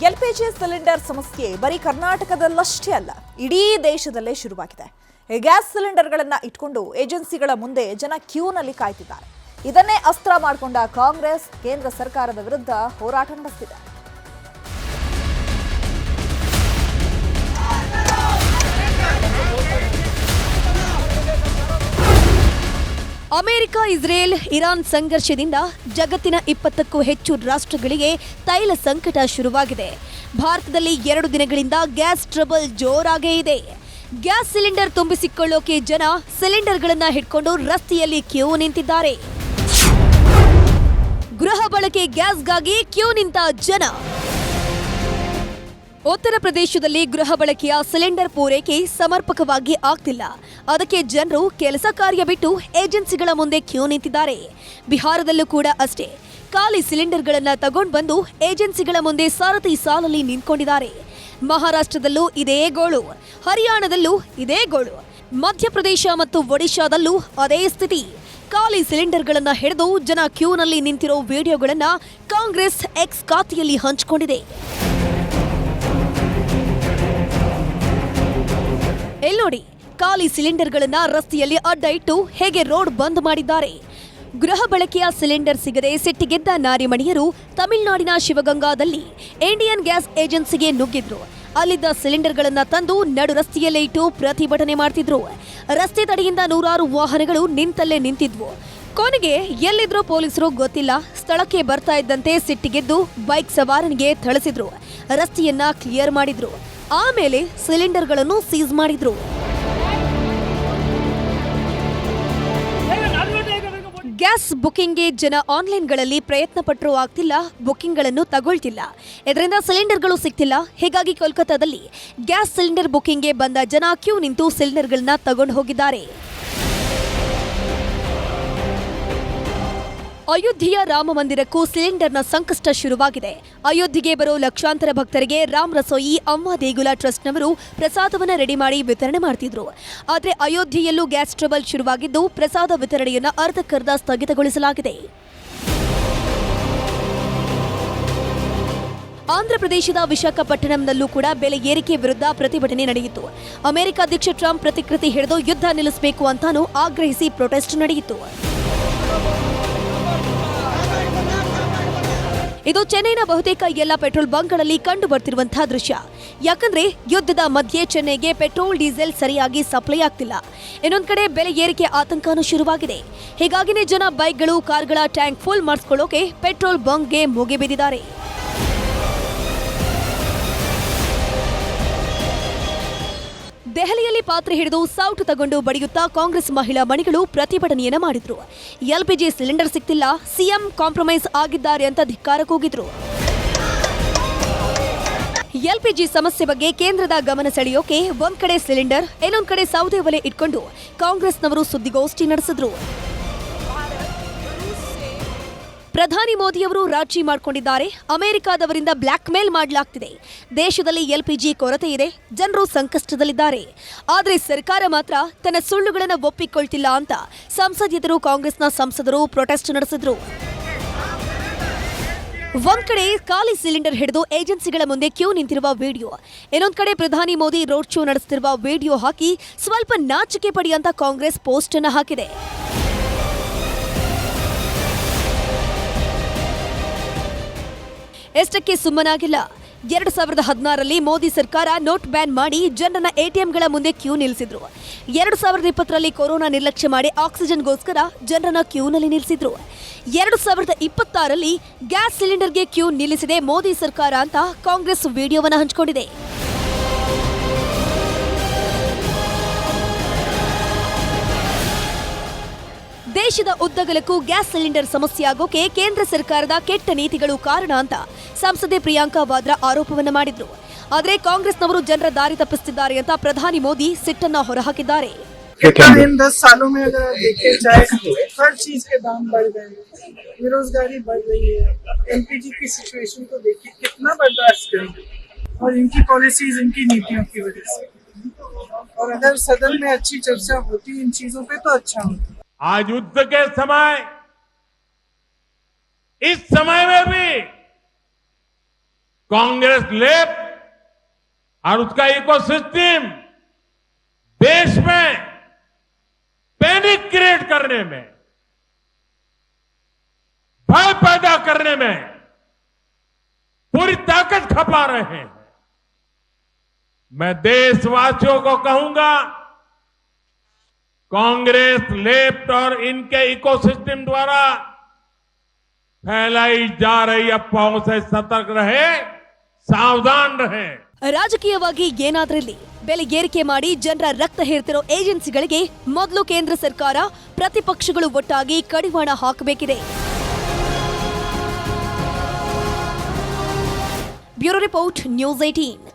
LPG cylinder ಸಮಸ್ಯೆ ಬರೀ ಕರ್ನಾಟಕದಲ್ಲಷ್ಟೇ ಅಲ್ಲ, ಇಡೀ ದೇಶದಲ್ಲೇ ಶುರುವಾಗಿದೆ. ಗ್ಯಾಸ್ ಸಿಲಿಂಡರ್ಗಳನ್ನ ಇಟ್ಕೊಂಡು ಏಜೆನ್ಸಿಗಳ ಮುಂದೆ ಜನ ಕ್ಯೂನಲ್ಲಿ ಕಾಯ್ತಿದ್ದಾರೆ. ಇದನ್ನೇ ಅಸ್ತ್ರ ಮಾಡಿಕೊಂಡ ಕಾಂಗ್ರೆಸ್ ಕೇಂದ್ರ ಸರ್ಕಾರದ ವಿರುದ್ಧ ಹೋರಾಟ ನಡೆಸಿದೆ. ಅಮೆರಿಕ, ಇಸ್ರೇಲ್, ಇರಾನ್ ಸಂಘರ್ಷದಿಂದ ಜಗತ್ತಿನ 20ಕ್ಕೂ ಹೆಚ್ಚು ರಾಷ್ಟ್ರಗಳಿಗೆ ತೈಲ ಸಂಕಟ ಶುರುವಾಗಿದೆ. ಭಾರತದಲ್ಲಿ 2 ದಿನಗಳಿಂದ ಗ್ಯಾಸ್ ಟ್ರಬಲ್ ಜೋರಾಗೇ ಇದೆ. ಗ್ಯಾಸ್ ಸಿಲಿಂಡರ್ ತುಂಬಿಸಿಕೊಳ್ಳೋಕೆ ಜನ ಸಿಲಿಂಡರ್ಗಳನ್ನ ಹಿಡ್ಕೊಂಡು ರಸ್ತೆಯಲ್ಲಿ ಕ್ಯೂ ನಿಂತಿದ್ದಾರೆ. ಗೃಹ ಬಳಕೆ ಗ್ಯಾಸ್ಗಾಗಿ ಕ್ಯೂ ನಿಂತ ಜನ. ಉತ್ತರ ಪ್ರದೇಶದಲ್ಲಿ ಗೃಹ ಬಳಕೆಯ ಸಿಲಿಂಡರ್ ಪೂರೈಕೆ ಸಮರ್ಪಕವಾಗಿ ಆಗ್ತಿಲ್ಲ. ಅದಕ್ಕೆ ಜನರು ಕೆಲಸ ಕಾರ್ಯ ಬಿಟ್ಟು ಏಜೆನ್ಸಿಗಳ ಮುಂದೆ ಕ್ಯೂ ನಿಂತಿದ್ದಾರೆ. ಬಿಹಾರದಲ್ಲೂ ಕೂಡ ಅಷ್ಟೇ. ಖಾಲಿ ಸಿಲಿಂಡರ್ಗಳನ್ನ ತಗೊಂಡು ಬಂದು ಏಜೆನ್ಸಿಗಳ ಮುಂದೆ ಸಾರಥಿ ಸಾಲಲ್ಲಿ ನಿಂತ್ಕೊಂಡಿದ್ದಾರೆ. ಮಹಾರಾಷ್ಟ್ರದಲ್ಲೂ ಇದೇ ಗೋಳು, ಹರಿಯಾಣದಲ್ಲೂ ಇದೇ ಗೋಳು, ಮಧ್ಯಪ್ರದೇಶ ಮತ್ತು ಒಡಿಶಾದಲ್ಲೂ ಅದೇ ಸ್ಥಿತಿ. ಖಾಲಿ ಸಿಲಿಂಡರ್ಗಳನ್ನ ಹಿಡಿದು ಜನ ಕ್ಯೂನಲ್ಲಿ ನಿಂತಿರೋ ವಿಡಿಯೋಗಳನ್ನ ಕಾಂಗ್ರೆಸ್ ಎಕ್ಸ್ ಖಾತೆಯಲ್ಲಿ ಹಂಚಿಕೊಂಡಿದೆ. ನೋಡಿ, ಖಾಲಿ ಸಿಲಿಂಡರ್ಗಳನ್ನ ರಸ್ತೆಯಲ್ಲಿ ಅಡ್ಡ ಇಟ್ಟು ಹೇಗೆ ರೋಡ್ ಬಂದ್ ಮಾಡಿದ್ದಾರೆ. ಗೃಹ ಬಳಕೆಯ ಸಿಲಿಂಡರ್ ಸಿಗದೆ ಸಿಟ್ಟಿಗೆದ್ದ ನಾರಿಮಣಿಯರು ತಮಿಳುನಾಡಿನ ಶಿವಗಂಗಾದಲ್ಲಿ ಇಂಡಿಯನ್ ಗ್ಯಾಸ್ ಏಜೆನ್ಸಿಗೆ ನುಗ್ಗಿದ್ರು. ಅಲ್ಲಿದ್ದ ಸಿಲಿಂಡರ್ಗಳನ್ನ ತಂದು ನಡು ರಸ್ತೆಯಲ್ಲೇ ಇಟ್ಟು ಪ್ರತಿಭಟನೆ ಮಾಡ್ತಿದ್ರು. ರಸ್ತೆ ತಡೆಯಿಂದ ನೂರಾರು ವಾಹನಗಳು ನಿಂತಲ್ಲೇ ನಿಂತಿದ್ವು. ಕೊನೆಗೆ ಎಲ್ಲಿದ್ರೋ ಪೊಲೀಸರು ಗೊತ್ತಿಲ್ಲ. ಸ್ಥಳಕ್ಕೆ ಬರ್ತಾ ಇದ್ದಂತೆ ಸಿಟ್ಟಿಗೆದ್ದು ಬೈಕ್ ಸವಾರನಿಗೆ ಥಳಿಸಿದ್ರು. ರಸ್ತೆಯನ್ನ ಕ್ಲಿಯರ್ ಮಾಡಿದ್ರು. ಆಮೇಲೆ ಸಿಲಿಂಡರ್ಗಳನ್ನು ಸೀಸ್ ಮಾಡಿದ್ರು. ಗ್ಯಾಸ್ ಬುಕಿಂಗ್ಗೆ ಜನ ಆನ್ಲೈನ್ಗಳಲ್ಲಿ ಪ್ರಯತ್ನ ಪಟ್ಟರೂ ಆಗ್ತಿಲ್ಲ, ಬುಕಿಂಗ್ಗಳನ್ನು ತಗೊಳ್ತಿಲ್ಲ. ಇದರಿಂದ ಸಿಲಿಂಡರ್ಗಳು ಸಿಗ್ತಿಲ್ಲ. ಹೀಗಾಗಿ ಕೋಲ್ಕತ್ತಾದಲ್ಲಿ ಗ್ಯಾಸ್ ಸಿಲಿಂಡರ್ ಬುಕಿಂಗ್ಗೆ ಬಂದ ಜನ ಕ್ಯೂ ನಿಂತು ಸಿಲಿಂಡರ್ಗಳನ್ನ ತಗೊಂಡು ಹೋಗಿದ್ದಾರೆ. ಅಯೋಧ್ಯೆಯ ರಾಮ ಮಂದಿರಕ್ಕೂ ಸಿಲಿಂಡರ್ನ ಸಂಕಷ್ಟ ಶುರುವಾಗಿದೆ. ಅಯೋಧ್ಯೆಗೆ ಬರೋ ಲಕ್ಷಾಂತರ ಭಕ್ತರಿಗೆ ರಾಮ್ ರಸೋಯಿ ಅಮ್ಮ ದೇಗುಲ ಟ್ರಸ್ಟ್ನವರು ಪ್ರಸಾದವನ್ನು ರೆಡಿ ಮಾಡಿ ವಿತರಣೆ ಮಾಡ್ತಿದ್ರು. ಆದರೆ ಅಯೋಧ್ಯೆಯಲ್ಲೂ ಗ್ಯಾಸ್ ಟ್ರಬಲ್ ಶುರುವಾಗಿದ್ದು ಪ್ರಸಾದ ವಿತರಣೆಯನ್ನು ಅರ್ಧಕ್ಕರ್ಧ ಸ್ಥಗಿತಗೊಳಿಸಲಾಗಿದೆ. ಆಂಧ್ರಪ್ರದೇಶದ ವಿಶಾಖಪಟ್ಟಣಂನಲ್ಲೂ ಕೂಡ ಬೆಲೆ ಏರಿಕೆ ವಿರುದ್ಧ ಪ್ರತಿಭಟನೆ ನಡೆಯಿತು. ಅಮೆರಿಕ ಅಧ್ಯಕ್ಷ ಟ್ರಂಪ್ ಪ್ರತಿಕೃತಿ ಹಿಡಿದು ಯುದ್ಧ ನಿಲ್ಲಿಸಬೇಕು ಅಂತಾನೂ ಆಗ್ರಹಿಸಿ ಪ್ರೊಟೆಸ್ಟ್ ನಡೆಯಿತು. ಇದು ಚೆನ್ನೈನ ಬಹುತೇಕ ಎಲ್ಲ ಪೆಟ್ರೋಲ್ ಬಂಕ್ಗಳಲ್ಲಿ ಕಂಡು ಬರ್ತಿರುವಂತಹ ದೃಶ್ಯ. ಯಾಕಂದ್ರೆ ಯುದ್ಧದ ಮಧ್ಯೆ ಚೆನ್ನೈಗೆ ಪೆಟ್ರೋಲ್, ಡೀಸೆಲ್ ಸರಿಯಾಗಿ ಸಪ್ಲೈ ಆಗ್ತಿಲ್ಲ. ಇನ್ನೊಂದ್ ಕಡೆ ಬೆಲೆ ಏರಿಕೆ ಆತಂಕನೂ ಶುರುವಾಗಿದೆ. ಹೀಗಾಗಿನೇ ಜನ ಬೈಕ್ಗಳು, ಕಾರ್ಗಳ ಟ್ಯಾಂಕ್ ಫುಲ್ ಮಾಡಿಸ್ಕೊಳ್ಳೋಕೆ ಪೆಟ್ರೋಲ್ ಬಂಕ್ಗೆ ಮುಗಿಬಿದ್ದಿದ್ದಾರೆ. ದೆಹಲಿಯಲ್ಲಿ ಪಾತ್ರೆ ಹಿಡಿದು ಸೌಟು ತಗೊಂಡು ಬಡಿಯುತ್ತಾ ಕಾಂಗ್ರೆಸ್ ಮಹಿಳಾ ಮಣಿಗಳು ಪ್ರತಿಭಟನೆಯನ್ನ ಮಾಡಿದ್ರು. ಎಲ್ಪಿಜಿ ಸಿಲಿಂಡರ್ ಸಿಗ್ತಿಲ್ಲ, ಸಿಎಂ ಕಾಂಪ್ರಮೈಸ್ ಆಗಿದ್ದಾರೆ ಅಂತ ಧಿಕ್ಕಾರ ಕೂಗಿದ್ರು. ಎಲ್ಪಿಜಿ ಸಮಸ್ಯೆ ಬಗ್ಗೆ ಕೇಂದ್ರದ ಗಮನ ಸೆಳೆಯೋಕೆ ಒಂದ್ ಕಡೆ ಸಿಲಿಂಡರ್, ಇನ್ನೊಂದ್ ಕಡೆ ಸೌದೆ ಒಲೆ ಇಟ್ಕೊಂಡು ಕಾಂಗ್ರೆಸ್ನವರು ಸುದ್ದಿಗೋಷ್ಠಿ ನಡೆಸಿದ್ರು. ಪ್ರಧಾನಿ ಮೋದಿಯವರು ರಾಜಿ ಮಾಡಿಕೊಂಡಿದ್ದಾರೆ. ಅಮೆರಿಕಾದವರಿಂದ ಬ್ಲ್ಯಾಕ್ ಮೇಲ್ ಮಾಡಲಾಗ್ತಿದೆ. ದೇಶದಲ್ಲಿ ಎಲ್ಪಿಜಿ ಕೊರತೆ ಇದೆ, ಜನರು ಸಂಕಷ್ಟದಲ್ಲಿದ್ದಾರೆ. ಆದರೆ ಸರ್ಕಾರ ಮಾತ್ರ ತನ್ನ ಸುಳ್ಳುಗಳನ್ನು ಒಪ್ಪಿಕೊಳ್ತಿಲ್ಲ ಅಂತ ಸಂಸದೆಯರು, ಕಾಂಗ್ರೆಸ್ನ ಸಂಸದರು ಪ್ರೊಟೆಸ್ಟ್ ನಡೆಸಿದ್ರು. ಒಂದ್ ಕಡೆ ಖಾಲಿ ಸಿಲಿಂಡರ್ ಹಿಡಿದು ಏಜೆನ್ಸಿಗಳ ಮುಂದೆ ಕ್ಯೂ ನಿಂತಿರುವ ವಿಡಿಯೋ, ಇನ್ನೊಂದ್ ಕಡೆ ಪ್ರಧಾನಿ ಮೋದಿ ರೋಡ್ ಶೋ ನಡೆಸುತ್ತಿರುವ ವಿಡಿಯೋ ಹಾಕಿ ಸ್ವಲ್ಪ ನಾಚಿಕೆ ಪಡಿ ಅಂತ ಕಾಂಗ್ರೆಸ್ ಪೋಸ್ಟ್ ಅನ್ನು ಹಾಕಿದೆ. ಎಷ್ಟಕ್ಕೆ ಸುಮ್ಮನಾಗಿಲ್ಲ. 2016ರಲ್ಲಿ ಮೋದಿ ಸರ್ಕಾರ ನೋಟ್ ಬ್ಯಾನ್ ಮಾಡಿ ಜನರನ್ನ ಎಟಿಎಂಗಳ ಮುಂದೆ ಕ್ಯೂ ನಿಲ್ಲಿಸಿದ್ರು. 2020ರಲ್ಲಿ ಕೊರೋನಾ ನಿರ್ಲಕ್ಷ್ಯ ಮಾಡಿ ಆಕ್ಸಿಜನ್ಗೋಸ್ಕರ ಜನರನ್ನ ಕ್ಯೂನಲ್ಲಿ ನಿಲ್ಲಿಸಿದ್ರು. 2026ರಲ್ಲಿ ಗ್ಯಾಸ್ ಸಿಲಿಂಡರ್ಗೆ ಕ್ಯೂ ನಿಲ್ಲಿಸಿದೆ ಮೋದಿ ಸರ್ಕಾರ ಅಂತ ಕಾಂಗ್ರೆಸ್ ವಿಡಿಯೋವನ್ನು ಹಂಚಿಕೊಂಡಿದೆ. ದೇಶದ ಉದ್ದಗಲಕ್ಕೂ ಗ್ಯಾಸ್ ಸಿಲಿಂಡರ್ ಸಮಸ್ಯೆ ಆಗೋಕೆ ಕೇಂದ್ರ ಸರ್ಕಾರದ ಕೆಟ್ಟ ನೀತಿಗಳು ಕಾರಣ ಅಂತ ಸಂಸದೆ ಪ್ರಿಯಾಂಕಾ ವಾದ್ರಾ ಆರೋಪವನ್ನು ಮಾಡಿದ್ರು. ಆದರೆ ಕಾಂಗ್ರೆಸ್ನವರು ಜನರ ದಾರಿ ತಪ್ಪಿಸುತ್ತಿದ್ದಾರೆ ಅಂತ ಪ್ರಧಾನಿ ಮೋದಿ ಸಿಟ್ಟನ್ನ ಹೊರಹಾಕಿದ್ದಾರೆ. इन 10 सालों में अगर आप देखें, चाहे हर चीज के दाम बढ़ गए, बेरोजगारी बढ़ रही है, एलपीजी की सिचुएशन को देखिए, कितना बर्दाश्त करेंगे, और इनकी पॉलिसीज, इनकी नीतियों की वजह से। और अगर सदन में अच्छी चर्चा होती इन चीजों पे तो अच्छा होता। आज युद्ध के समय, इस समय में भी कांग्रेस लेफ्ट और उसका इकोसिस्टम देश में पैनिक क्रिएट करने में, भय पैदा करने में पूरी ताकत खपा रहे हैं। मैं देशवासियों को कहूंगा, कांग्रेस लेफ्ट और इनके इकोसिस्टम द्वारा फैलाई जा रही अफवाहों से सतर्क रहे, सावधान रहे। ರಾಜಕೀಯವಾಗಿ ಏನಾದ್ರಲ್ಲಿ ಬೆಲೆ ಏರಿಕೆ ಮಾಡಿ ಜನರ ರಕ್ತ ಹೇರ್ತಿರೋ ಏಜೆನ್ಸಿಗಳಿಗೆ ಮೊದಲು ಕೇಂದ್ರ ಸರ್ಕಾರ, ಪ್ರತಿಪಕ್ಷಗಳು ಒಟ್ಟಾಗಿ ಕಡಿವಾಣ ಹಾಕಬೇಕಿದೆ. Bureau report, news 18.